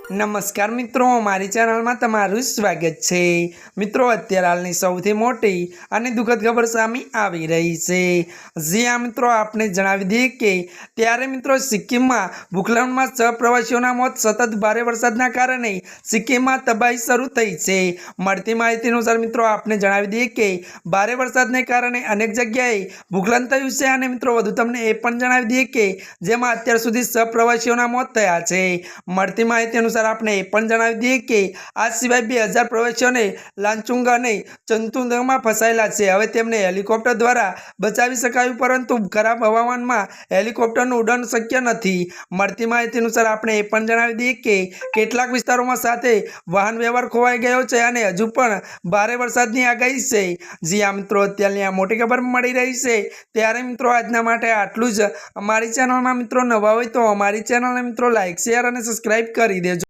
नमस्कार मित्रों, मारी चैनल में तमारुं स्वागत है। मित्रों, अत्यारे हालनी सौथी मोटी अने दुखद खबर सामे आवी रही है। जी हाँ मित्रों, आपने जणावी दीए के त्यारे मित्रों सिक्किम में भूखलंड में 6 प्रवासीओना मौत सतत भारे वरसादना कारणे सिक्किम में तबाही शरू थई छे। मळती माहिती अनुसार मित्रों आपने जणावी दीए के भारे वरसादने कारणे अनेक जग्याए भूखलंड थयुं छे अने मित्रों वधु तमने ए पण जणावी दीए के जेमां अत्यार सुधी 6 प्रवासीओना मौत थया छे। मळती माहिती अनुसार आपने ए पण जणावी दीए के आ सिवाय 2000 प्रवासीओने लांचुंग अने चंतुंगમાં फसाયેલા છે। હવે તેમને હેલિકોપ્ટર દ્વારા બચાવી શકાયું, પરંતુ ખરાબ હવામાનમાં હેલિકોપ્ટરનું ઉડાન શક્ય નથી। મળતી માહિતી અનુસાર આપણે એ પણ જણાવી દઈએ કે કેટલાક વિસ્તારોમાં સાથે વાહન વ્યવહાર ખોવાઈ ગયો છે અને હજુ પણ ભારે વરસાદની આગાહી છે। જી આ મિત્રો, અત્યારની આ મોટી ખબર મળી રહી છે। ત્યારે મિત્રો આજના માટે આટલું જ। અમારી ચેનલમાં મિત્રો નવા હોય તો અમારી ચેનલને મિત્રો લાઈક, શેર અને સબસ્ક્રાઇબ કરી દેજો।